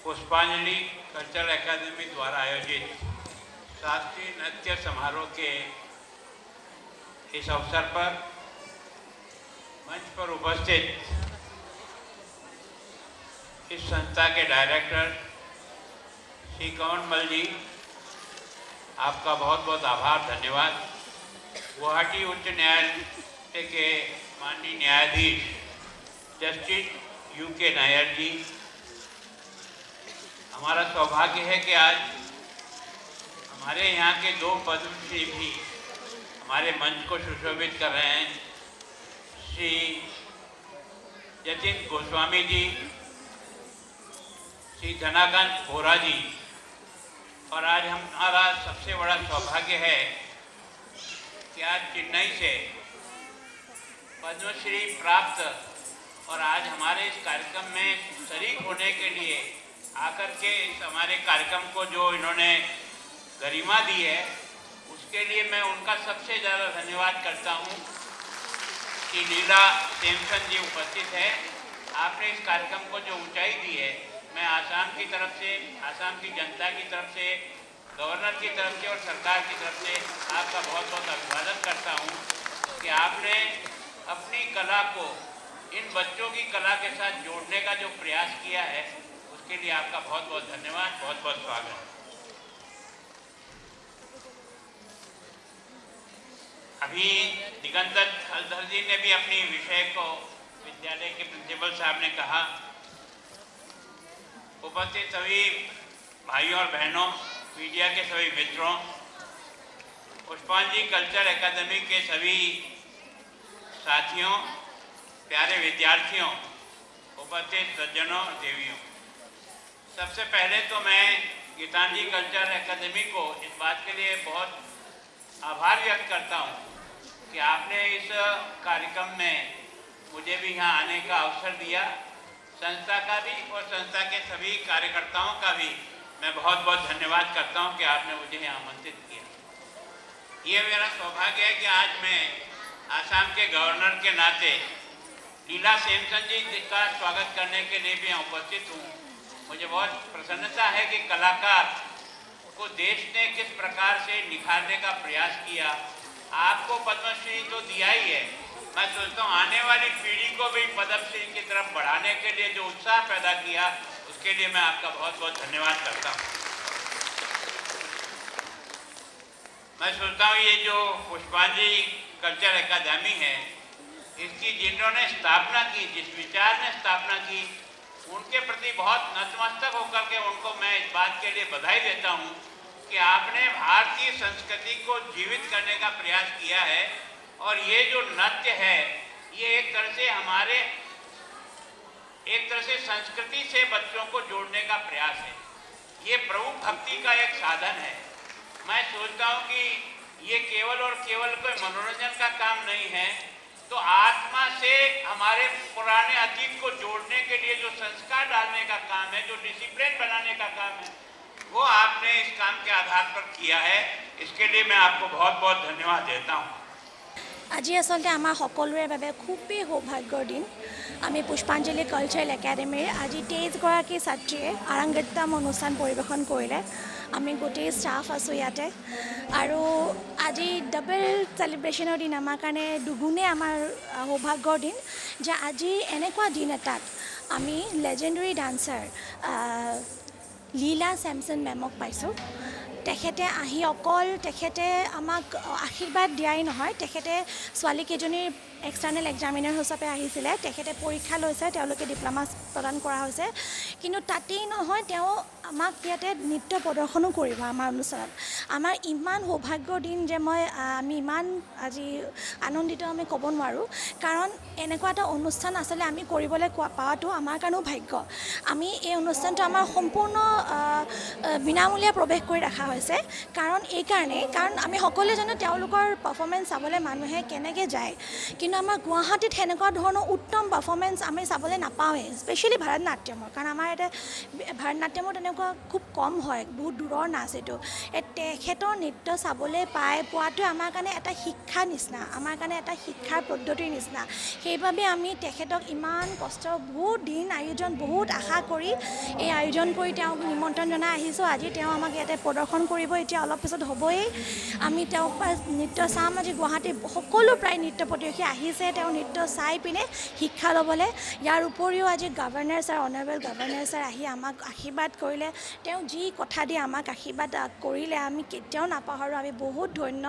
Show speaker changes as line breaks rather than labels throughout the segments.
पुष्पांजलि cultural academy द्वारा आयोजित शास्त्रीय नृत्य समारोह के इस अवसर पर मंच पर उपस्थित इस संस्था के डायरेक्टर श्री कंवरमल जी, आपका बहुत बहुत आभार, धन्यवाद। गुवाहाटी उच्च न्यायालय के माननीय न्यायाधीश जस्टिस UK नायर जी, हमारा सौभाग्य है कि आज हमारे यहाँ के 2 पद्मश्री भी हमारे मंच को सुशोभित कर रहे हैं। श्री जतिन गोस्वामी जी, श्री धनाकांत बोरा जी, और आज हमारा सबसे बड़ा सौभाग्य है कि आज चेन्नई से पद्मश्री प्राप्त और आज हमारे इस कार्यक्रम में शरीक होने के लिए आकर के इस हमारे कार्यक्रम को जो इन्होंने गरिमा दी है, उसके लिए मैं उनका सबसे ज़्यादा धन्यवाद करता हूँ कि लीला सेमसन जी उपस्थित है। आपने इस कार्यक्रम को जो ऊंचाई दी है, मैं आसाम की तरफ से, आसाम की जनता की तरफ से, गवर्नर की तरफ से और सरकार की तरफ से आपका बहुत बहुत अभिवादन करता हूँ कि आपने अपनी कला को इन बच्चों की कला के साथ जोड़ने का जो प्रयास किया है, उसके लिए आपका बहुत बहुत धन्यवाद, बहुत बहुत स्वागत। अभी दिगंतर हलधर जी ने भी अपनी विषय को विद्यालय के प्रिंसिपल साहब ने कहा। उपस्थित सभी भाइयों और बहनों, मीडिया के सभी मित्रों, पुष्पांजलि कल्चर एकेडमी के सभी साथियों, प्यारे विद्यार्थियों, उपस्थित सज्जनों और देवियों, सबसे पहले तो मैं गीतांजलि कल्चर एकेडमी को इस बात के लिए बहुत आभार व्यक्त करता हूँ कि आपने इस कार्यक्रम में मुझे भी यहाँ आने का अवसर दिया। संस्था का भी और संस्था के सभी कार्यकर्ताओं का भी मैं बहुत बहुत धन्यवाद करता हूँ कि आपने मुझे यहाँ आमंत्रित किया। ये मेरा सौभाग्य है कि आज मैं आसाम के गवर्नर के नाते लीला सेमसन जी का स्वागत करने के लिए भी यहाँ उपस्थित हूँ। मुझे बहुत प्रसन्नता है कि कलाकार को देश ने किस प्रकार से निखारने का प्रयास किया। आपको पद्मश्री तो दिया ही है, मैं सोचता हूँ आने वाली पीढ़ी को भी पद्मश्री की तरफ बढ़ाने के लिए जो उत्साह पैदा किया, उसके लिए मैं आपका बहुत बहुत धन्यवाद करता हूँ। मैं सोचता हूँ ये जो पुष्पांजलि कल्चर एकेडमी है, इसकी जिन्होंने स्थापना की, जिस विचार ने स्थापना की, उनके प्रति बहुत नतमस्तक होकर के उनको मैं इस बात के लिए बधाई देता हूँ कि आपने भारतीय संस्कृति को जीवित करने का प्रयास किया है। और ये जो नृत्य है, ये एक तरह से संस्कृति से बच्चों को जोड़ने का प्रयास है। ये प्रभु भक्ति का एक साधन है। मैं सोचता हूँ कि ये केवल और केवल कोई मनोरंजन का काम नहीं है, तो आत्मा से हमारे पुराने अतीत को जोड़ने के लिए जो संस्कार डालने का काम है, जो डिसिप्लिन बनाने का काम है, वो आपने इस काम के आधार पर किया है। इसके लिए मैं आपको बहुत बहुत धन्यवाद देता हूँ।
আজি আসলে আমাৰ সকলোৰে বাবে খুবেই সৌভাগ্যৰ দিন। আমি পুষ্পাঞ্জলি কালচাৰেল একাডেমীৰ আজি 23গৰাকী ছাত্ৰীয়ে আৰংগেত্তম অনুষ্ঠান পৰিৱেশন কৰিলে। আমি গোটেই ষ্টাফ আছোঁ ইয়াতে, আৰু আজি ডাবল চেলিব্ৰেশ্যনৰ দিন আমাৰ কাৰণে দুগুণে আমাৰ সৌভাগ্যৰ দিন যে আজি এনেকুৱা দিন এটাত আমি লেজেণ্ডাৰী ডান্সাৰ লীলা ছেমছন মেমক পাইছোঁ। তেখেতে আহি অকল তেখেতে আমাক আশীৰ্বাদ দিয়াই নহয়, তেখেতে ছোৱালীকেইজনীৰ এক্সটাৰ্নেল এক্সামিনাৰ হিচাপে আহিছিলে। তেখেতে পৰীক্ষা লৈছে, তেওঁলোকে ডিপ্ল'মা প্ৰদান কৰা হৈছে। কিন্তু তাতেই নহয়, তেওঁ আমাক ইয়াতে নৃত্য প্ৰদৰ্শনো কৰিব আমাৰ অনুষ্ঠানত। আমাৰ ইমান সৌভাগ্যৰ দিন যে আমি ইমান আজি আনন্দিত আমি ক'ব নোৱাৰোঁ। কাৰণ এনেকুৱা এটা অনুষ্ঠান আচলতে আমি কৰিবলৈ পোৱাটো আমাৰ কাৰণেও ভাগ্য। আমি এই অনুষ্ঠানটো আমাৰ সম্পূৰ্ণ বিনামূলীয়া প্ৰৱেশ কৰি ৰখা হৈছে কাৰণ আমি সকলোৱে জানো তেওঁলোকৰ পাৰফৰ্মেঞ্চ চাবলৈ মানুহে কেনেকৈ যায় কিন্তু আমাৰ গুৱাহাটীত সেনেকুৱা ধৰণৰ উত্তম পাৰফৰ্মেঞ্চ আমি চাবলৈ নাপাওঁৱেই স্পেচিয়েলি ভাৰতনাট্যমৰ কাৰণ আমাৰ ইয়াতে ভাৰতনাট্যমৰ তেনেকুৱা খুব কম হয় বহুত দূৰৰ নাচ এইটো তেখেতৰ নৃত্য চাবলৈ পোৱাটো আমাৰ কাৰণে এটা শিক্ষা নিচিনা আমাৰ কাৰণে এটা শিক্ষাৰ পদ্ধতিৰ নিচিনা সেইবাবে আমি তেখেতক ইমান কষ্ট বহুত দিন আয়োজন বহুত আশা কৰি এই আয়োজন কৰি তেওঁক নিমন্ত্ৰণ জনাই আহিছোঁ আজি তেওঁ আমাক ইয়াতে প্ৰদৰ্শন কৰিব এতিয়া অলপ পিছত হ'বই আমি তেওঁক নৃত্য চাম আজি গুৱাহাটীৰ সকলো প্ৰায় নৃত্য প্ৰতিযোগী আহিছে তেওঁ নৃত্য চাই পিনে শিক্ষা ল'বলৈ ইয়াৰ উপৰিও আজি governor sir honourable governor sir আহি আমাক আশীৰ্বাদ কৰিলে তেওঁ যি কথা দি আমাক আশীৰ্বাদ কৰিলে আমি কেতিয়াও নাপাহৰোঁ আমি বহুত ধন্য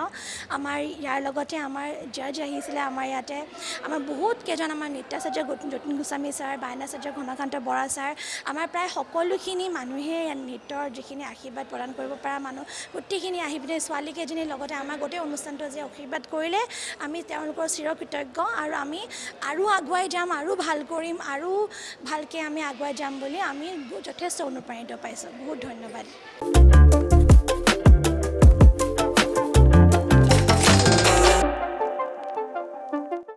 আমাৰ ইয়াৰ লগতে আমাৰ জাজ আহিছিলে আমাৰ ইয়াতে আমাৰ বহুত কেইজন আমাৰ নৃত্যাচাৰ্য যতীন গোস্বামী ছাৰ বায়নাচাৰ্য ঘনকান্ত বৰা ছাৰ আমাৰ প্ৰায় সকলোখিনি মানুহে নৃত্যৰ যিখিনি আশীৰ্বাদ প্ৰদান কৰিব পৰা মানুহ গোটেইখিনি আহি পিনে ছোৱালীকেইজনীৰ লগতে আমাৰ গোটেই অনুষ্ঠানটো যে আশীৰ্বাদ কৰিলে আমি তেওঁলোকৰ চিৰকৃতজ্ঞ আৰু আমি আৰু আগুৱাই যাম আৰু ভাল কৰিম আৰু ভালকৈ আমি আগুৱাই যাম বুলি আমি যথেষ্ট অনুপ্ৰাণিত পাইছোঁ বহুত ধন্যবাদ